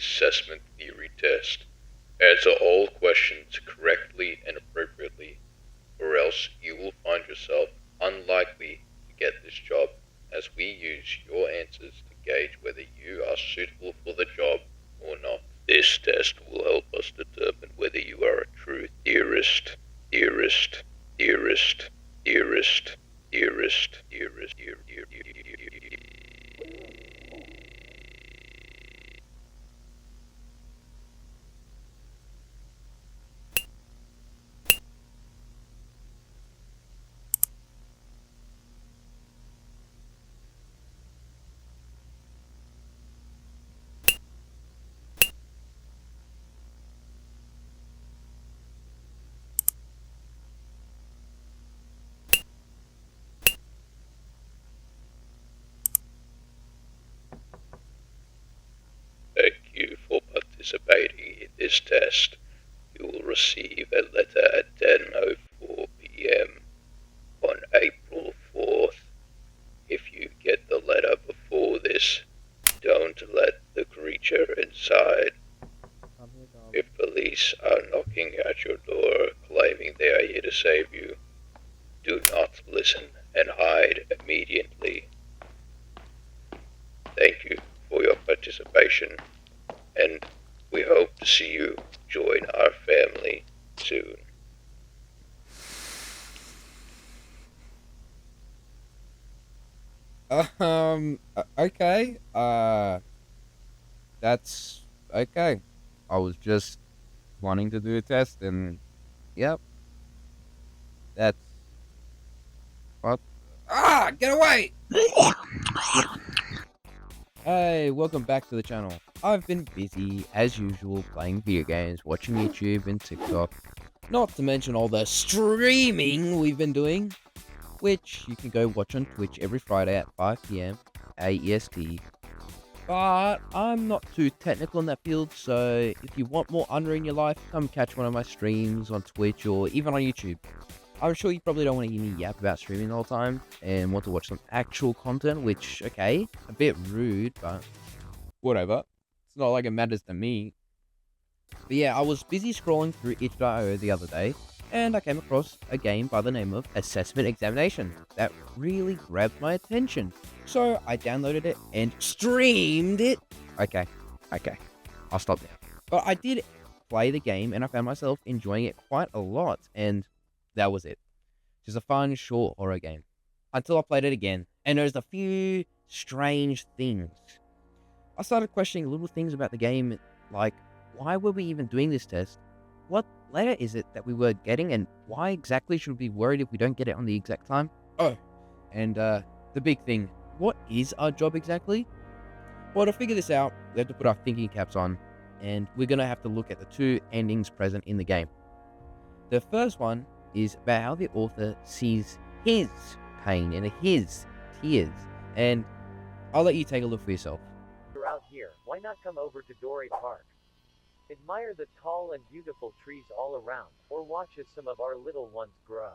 assessment theory test. Answer all questions correctly and appropriately, or else you will find yourself unlikely to get this job, as we use your answers to gauge whether you are suitable for the job or not. This test will help us determine whether you are a true theorist, theorist, theorist, theorist, theorist, theorist, Thank you for participating in this test. You will receive a letter at 10:04 p.m. on April 4th. If you get the letter before this, don't let the creature inside. If police are knocking at your door claiming they are here to save you, do not listen and hide immediately. Thank you for your participation, and we hope to see you join our family soon. Okay. That's okay. I was just wanting to do a test, and yep, that's what. Ah, get away! Hey, welcome back to the channel. I've been busy, as usual, playing video games, watching YouTube and TikTok. Not to mention all the streaming we've been doing, which you can go watch on Twitch every Friday at 5 p.m. AEST. But I'm not too technical in that field, so if you want more Under in your life, come catch one of my streams on Twitch or even on YouTube. I'm sure you probably don't want to hear me yap about streaming the whole time and want to watch some actual content, which, okay, a bit rude, but whatever. It's not like it matters to me. But yeah, I was busy scrolling through itch.io the other day, and I came across a game by the name of Assessment Examination that really grabbed my attention. So I downloaded it and streamed it. Okay, I'll stop now. But I did play the game and I found myself enjoying it quite a lot, and that was it. Just a fun, short horror game. Until I played it again, and noticed a few strange things. I started questioning little things about the game, like, why were we even doing this test? What letter is it that we were getting, and why exactly should we be worried if we don't get it on the exact time? Oh, and the big thing, what is our job exactly? Well, to figure this out, we have to put our thinking caps on, and we're going to have to look at the two endings present in the game. The first one is about how the author sees his pain and his tears, and I'll let you take a look for yourself. You're out here, why not come over to Doré Park? Admire the tall and beautiful trees all around, or watch as some of our little ones grow.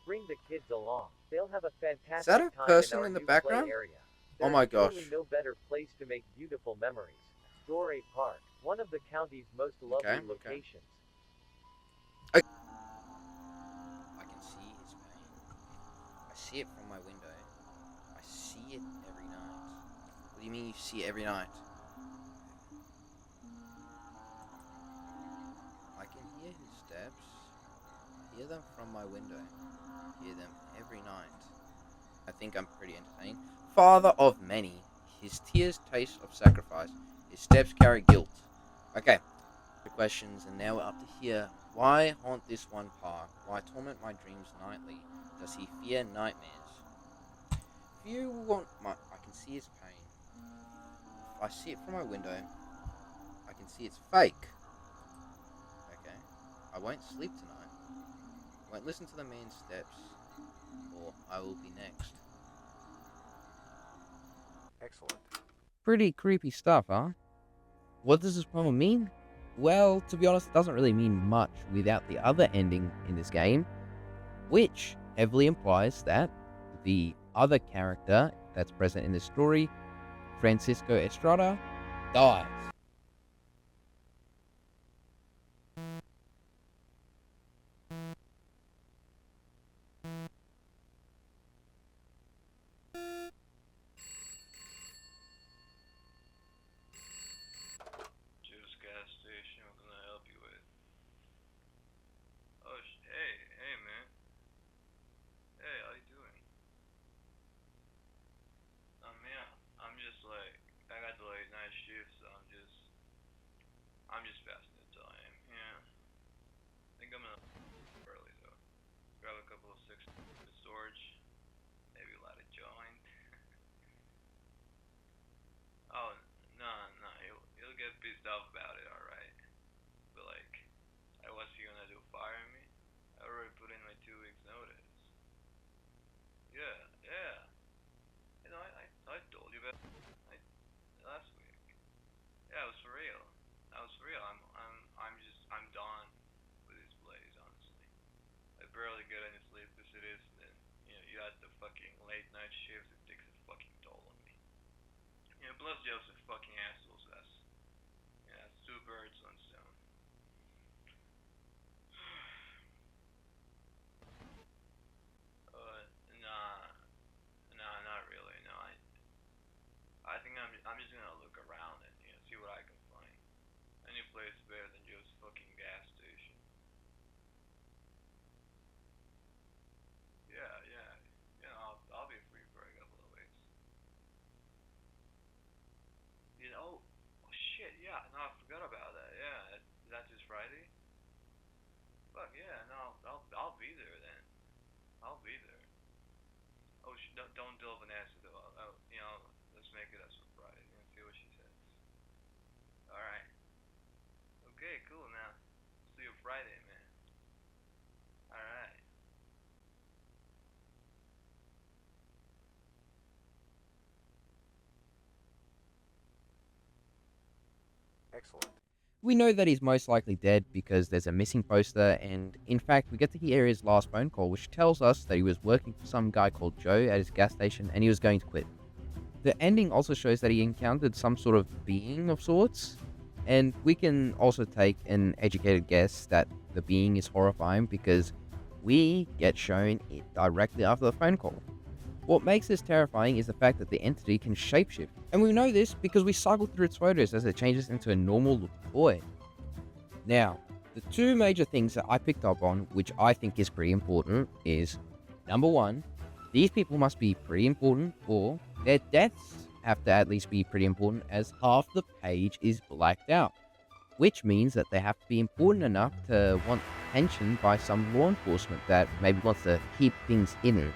Bring the kids along. They'll have a fantastic Is that a time person in our in the new background? play area. Oh my There's gosh. surely no better place to make beautiful memories. Doré Park, one of the county's most lovely Okay. locations. I can see his pain. I see it from my window. I see it every night. What do you mean you see it every night? I can hear his steps. I hear them from my window. I hear them every night. I think I'm pretty entertaining. Father of many, his tears taste of sacrifice. His steps carry guilt. Okay, the questions, and now we're up to here. Why haunt this one park? Why torment my dreams nightly? Does he fear nightmares? If you want my... I can see his pain. If I see it from my window, I can see it's fake. Okay, I won't sleep tonight. I won't listen to the man's steps, or I will be next. Excellent. Pretty creepy stuff, huh? What does this poem mean? Well, to be honest, it doesn't really mean much without the other ending in this game, which heavily implies that the other character that's present in this story, Francisco Estrada, dies. night shift, so I'm just passing the time. Yeah. I think I'm gonna early though. Grab a couple of six storage, maybe light a joint. Oh no, no, he'll get pissed off about it, alright. But like, what's he gonna do? Fire me? I already put in my 2 weeks notice. Yeah, yeah. You know, I told you about last week. Yeah, it was for real. That was for real. I'm done with this place, honestly. I barely get any sleep as it is, and you had the fucking late night shift. It takes a fucking toll on me. Plus Joe's a fucking asshole. So that's two birds, one stone. Uh, nah, nah, not really. No, I think I'm just gonna look around and see what I can find. Any place better than just fucking gas station. Yeah, yeah. I'll be free for a couple of weeks. Oh shit, yeah. No, I forgot about that. Yeah, that's just Friday. Fuck yeah, no, I'll be there then. I'll be there. Oh, don't tell Vanessa though. Let's make it a surprise and see what she says. All right. Okay, cool. Now, see you Friday, man. All right. Excellent. We know that he's most likely dead because there's a missing poster, and in fact, we get to hear his last phone call, which tells us that he was working for some guy called Joe at his gas station and he was going to quit. The ending also shows that he encountered some sort of being of sorts, and we can also take an educated guess that the being is horrifying because we get shown it directly after the phone call. What makes this terrifying is the fact that the entity can shapeshift, and we know this because we cycle through its photos as it changes into a normal looking boy. Now, the two major things that I picked up on, which I think is pretty important, is number one, these people must be pretty important, or their deaths have to at least be pretty important, as half the page is blacked out, which means that they have to be important enough to want attention by some law enforcement that maybe wants to keep things hidden.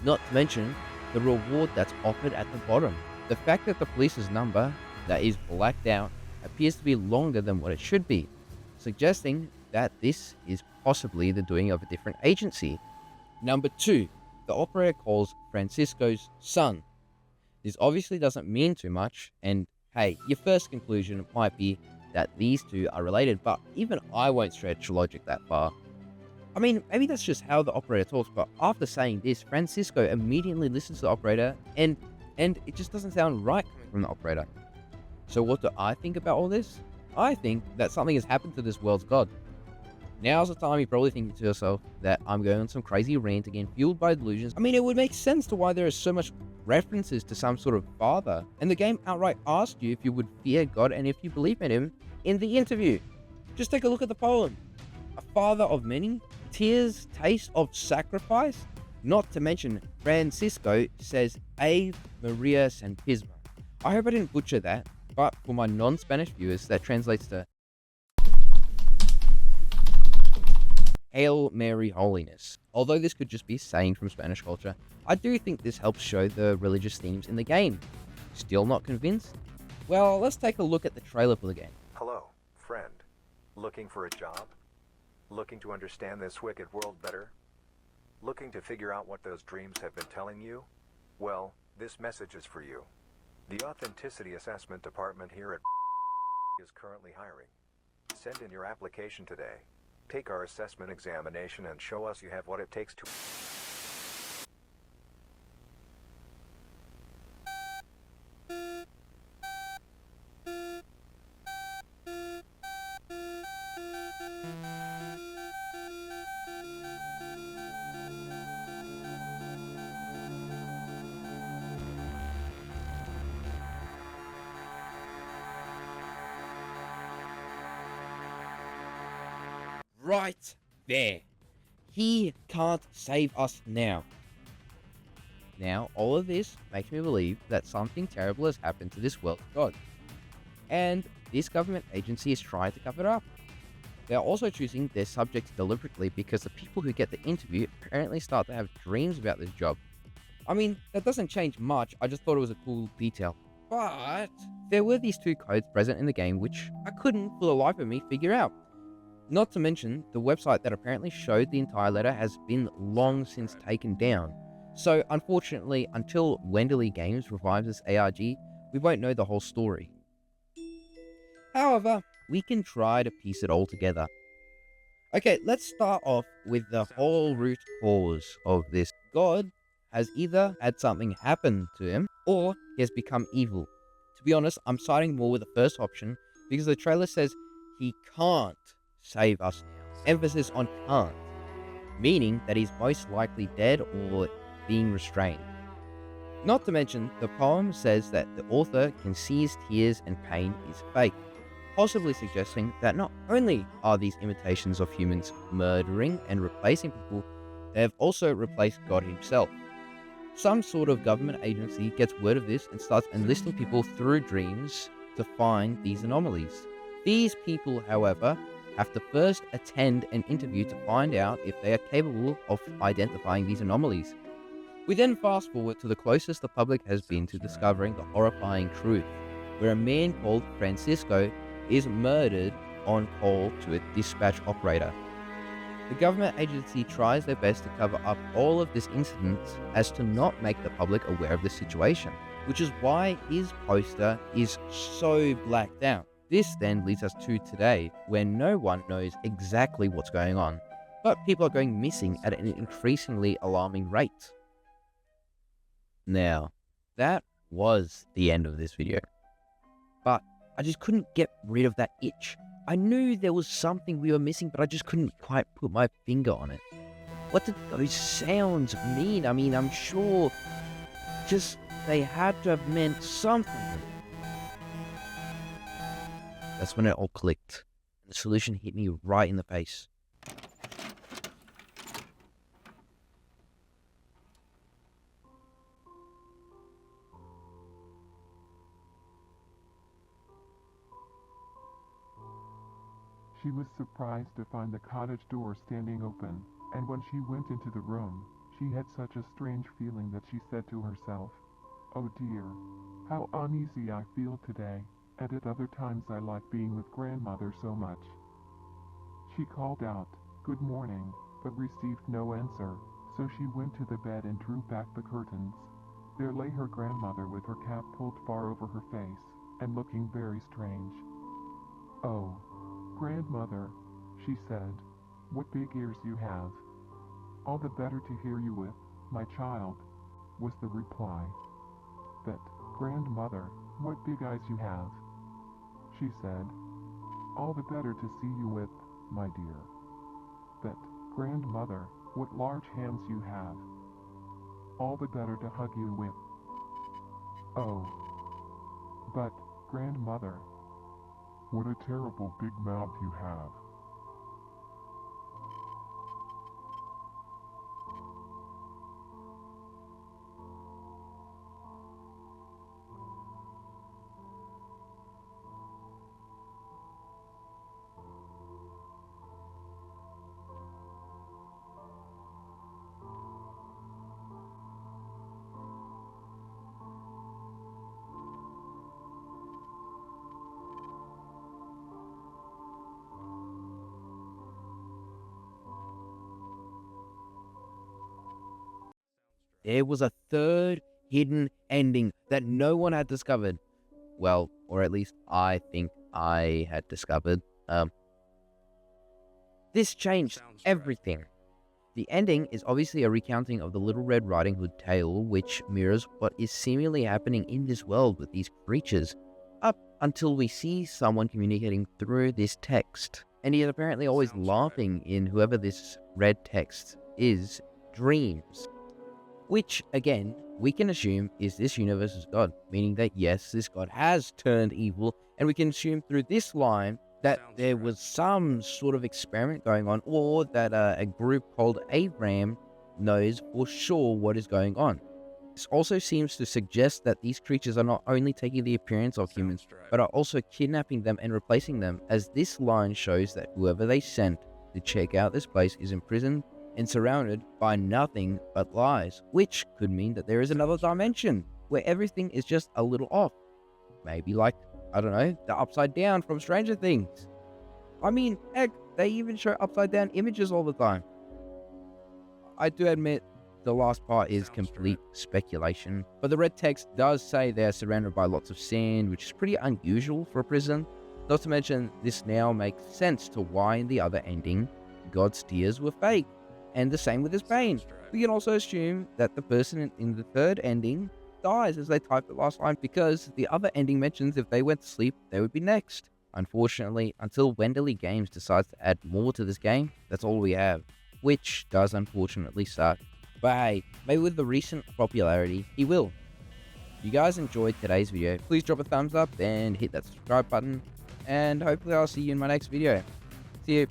Not to mention the reward that's offered at the bottom. The fact that the police's number that is blacked out appears to be longer than what it should be, suggesting that this is possibly the doing of a different agency. Number two, the operator calls Francisco's son. This obviously doesn't mean too much, and hey, your first conclusion might be that these two are related, but even I won't stretch logic that far. I mean, maybe that's just how the operator talks, but after saying this, Francisco immediately listens to the operator, and it just doesn't sound right coming from the operator. So what do I think about all this? I think that something has happened to this world's god. Now's the time you're probably thinking to yourself that I'm going on some crazy rant again, fueled by delusions. I mean, it would make sense to why there is so much references to some sort of father, and the game outright asked you if you would fear God and if you believe in him in the interview. Just take a look at the poem. A father of many, tears, taste of sacrifice. Not to mention, Francisco says Ave Maria Santisma. I hope I didn't butcher that, but for my non-Spanish viewers, that translates to Hail Mary Holiness. Although this could just be saying from Spanish culture, I do think this helps show the religious themes in the game. Still not convinced? Well, let's take a look at the trailer for the game. Hello, friend. Looking for a job? Looking to understand this wicked world better? Looking to figure out what those dreams have been telling you? Well, this message is for you. The Authenticity Assessment Department here at is currently hiring. Send in your application today. Take our assessment examination and show us you have what it takes to... Right there. He can't save us now. Now, all of this makes me believe that something terrible has happened to this world's god. and this government agency is trying to cover it up. They are also choosing their subjects deliberately because the people who get the interview apparently start to have dreams about this job. I mean, that doesn't change much, I just thought it was a cool detail. But there were these two codes present in the game which I couldn't for the life of me figure out. Not to mention, the website that apparently showed the entire letter has been long since taken down. So unfortunately, until Wenderly Games revives this ARG, we won't know the whole story. However, we can try to piece it all together. Okay, let's start off with the whole root cause of this. God has either had something happen to him, or he has become evil. To be honest, I'm siding more with the first option, because the trailer says he can't save us. Emphasis on can't, meaning that he's most likely dead or being restrained. Not to mention, the poem says that the author can see his tears and pain is fake, possibly suggesting that not only are these imitations of humans murdering and replacing people, they have also replaced God himself. Some sort of government agency gets word of this and starts enlisting people through dreams to find these anomalies. These people, however, have to first attend an interview to find out if they are capable of identifying these anomalies. We then fast forward to the closest the public has been to discovering the horrifying truth, where a man called Francisco is murdered on call to a dispatch operator. The government agency tries their best to cover up all of this incident as to not make the public aware of the situation, which is why his poster is so blacked out. This then leads us to today, where no one knows exactly what's going on, but people are going missing at an increasingly alarming rate. Now, that was the end of this video, but I just couldn't get rid of that itch. I knew there was something we were missing, but I just couldn't quite put my finger on it. What did those sounds mean? I mean, I'm sure just they had to have meant something. That's when it all clicked. The solution hit me right in the face. She was surprised to find the cottage door standing open, and when she went into the room, she had such a strange feeling that she said to herself, "Oh dear, how uneasy I feel today, and at other times I like being with grandmother so much." She called out, "Good morning," but received no answer, so she went to the bed and drew back the curtains. There lay her grandmother with her cap pulled far over her face, and looking very strange. "Oh, grandmother," she said, "what big ears you have." "All the better to hear you with, my child," was the reply. "But, grandmother, what big eyes you have," she said. "All the better to see you with, my dear." "But, grandmother, what large hands you have." "All the better to hug you with." "Oh, but, grandmother, what a terrible big mouth you have." There was a third hidden ending that no one had discovered. Well, or at least I think I had discovered. This changed everything. The ending is obviously a recounting of the Little Red Riding Hood tale, which mirrors what is seemingly happening in this world with these creatures, up until we see someone communicating through this text. And he is apparently always laughing in whoever this red text is, dreams. Which, again, we can assume is this universe's God, meaning that yes, this God has turned evil, and we can assume through this line that there was some sort of experiment going on, or that a group called Abraham knows for sure what is going on. This also seems to suggest that these creatures are not only taking the appearance of humans, but are also kidnapping them and replacing them, as this line shows that whoever they sent to check out this place is imprisoned and surrounded by nothing but lies, which could mean that there is another dimension where everything is just a little off. Maybe like, I don't know, the Upside Down from Stranger Things. I mean, heck, they even show upside down images all the time. I do admit the last part is complete speculation, but the red text does say they are surrounded by lots of sand, which is pretty unusual for a prison. Not to mention, this now makes sense to why in the other ending, God's tears were fake, and the same with his pain. We can also assume that the person in the third ending dies as they type the last line, because the other ending mentions if they went to sleep, they would be next. Unfortunately, until Wenderly Games decides to add more to this game, that's all we have, which does unfortunately suck. But hey, maybe with the recent popularity, he will. If you guys enjoyed today's video, please drop a thumbs up and hit that subscribe button, and hopefully I'll see you in my next video. See you.